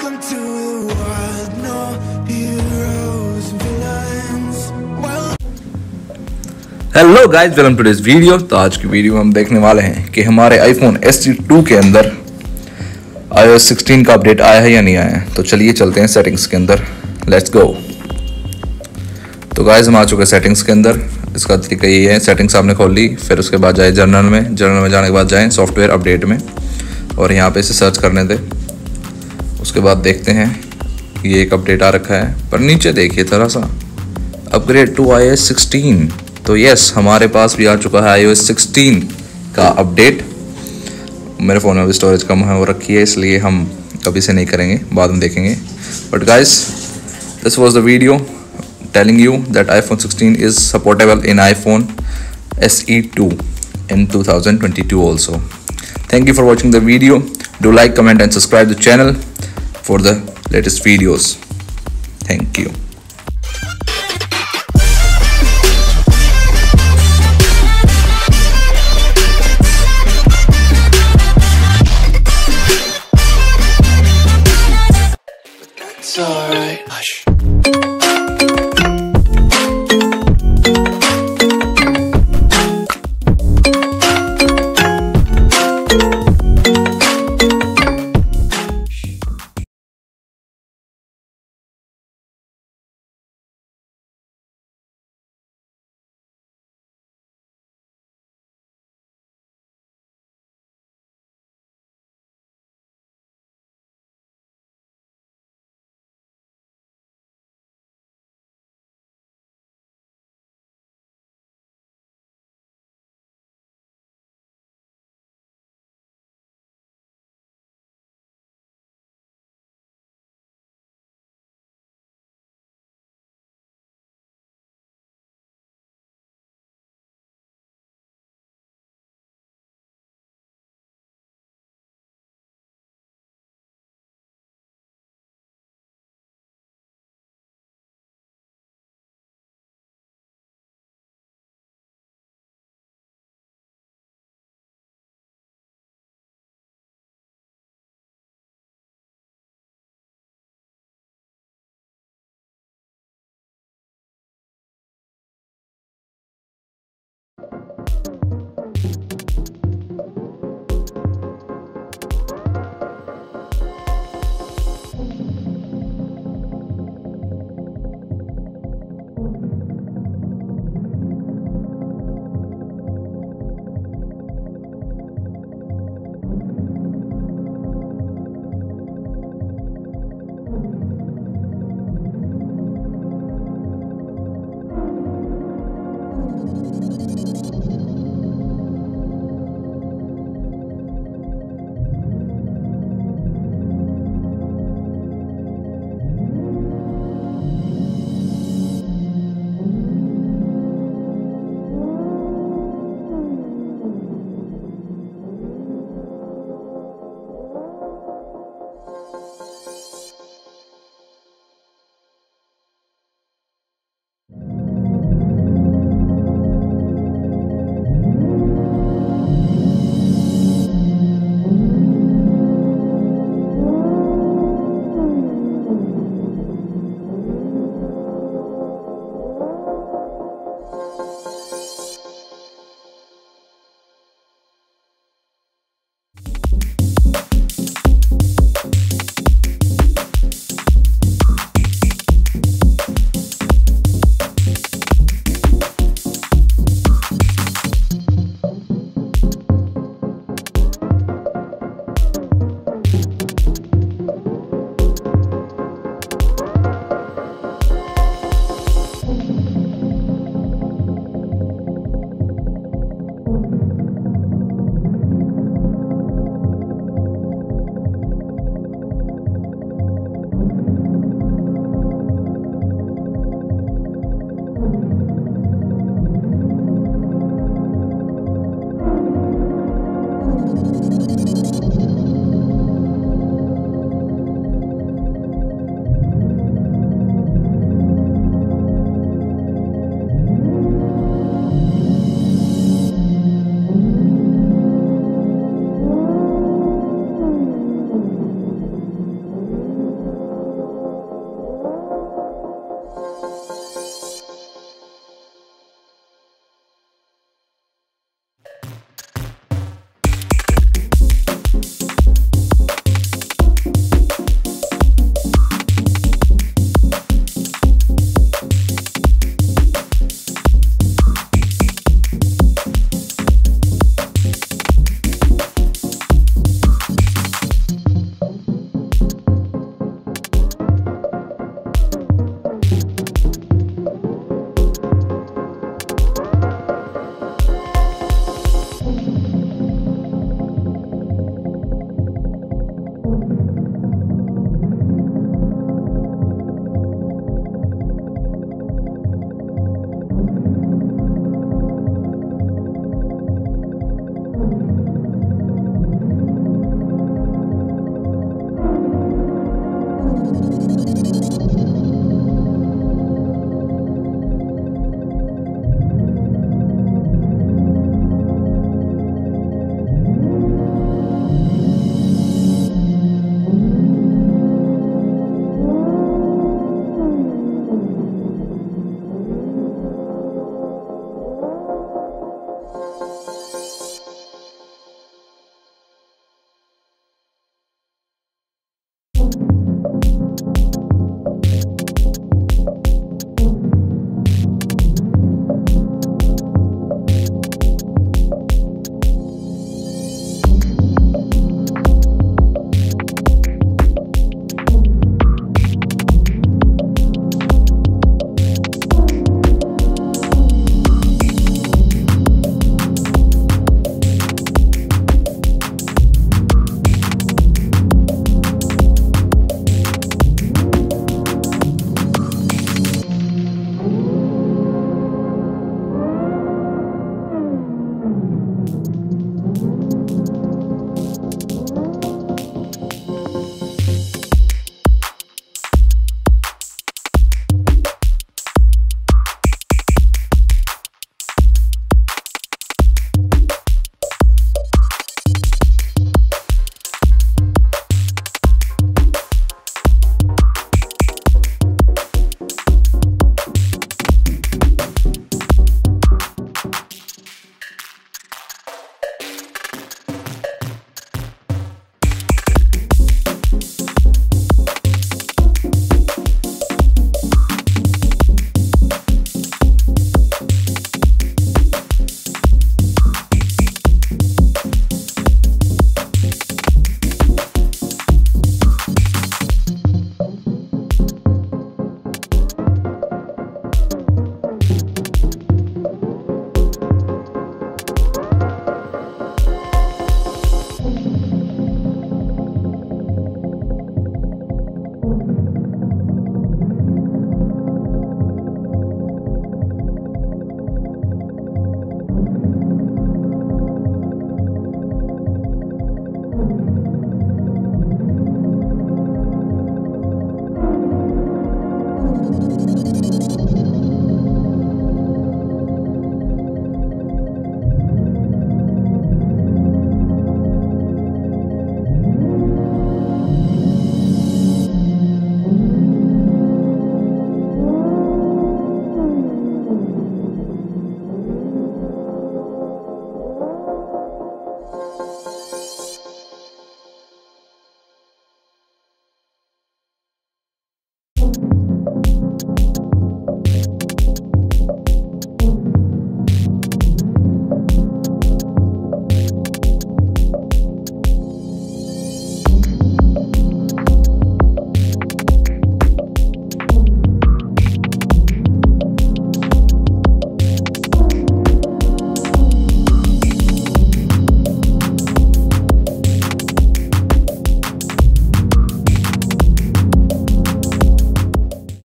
Welcome to the wild, no heroes and villains. Hello guys, welcome to this video. तो आज की वीडियो में हम देखने वाले हैं कि हमारे आईफोन SE2 के अंदर iOS 16 का अपडेट आया है या नहीं आया है। तो चलिए चलते हैं सेटिंग्स के अंदर, लेट्स गो। तो गाइस हम आ चुके हैं सेटिंग्स के अंदर। इसका तरीका ये है, सेटिंग्स आपने खोल ली, फिर उसके बाद जाए जनरल में जाने के बाद जाएँ सॉफ्टवेयर अपडेट में और यहाँ पे इसे सर्च करने दें। उसके बाद देखते हैं ये एक अपडेट आ रखा है, पर नीचे देखिए थोड़ा सा, अपग्रेड टू iOS 16। तो यस, हमारे पास भी आ चुका है iOS 16 का अपडेट। मेरे फ़ोन में भी स्टोरेज कम है वो रखी है, इसलिए हम कभी से नहीं करेंगे, बाद में देखेंगे। But guys, this was the video telling you that iPhone 16 is supportable in iPhone SE2 in 2022 also. Thank you for watching the video. Do like, comment and subscribe the channel for the latest videos. Thank you.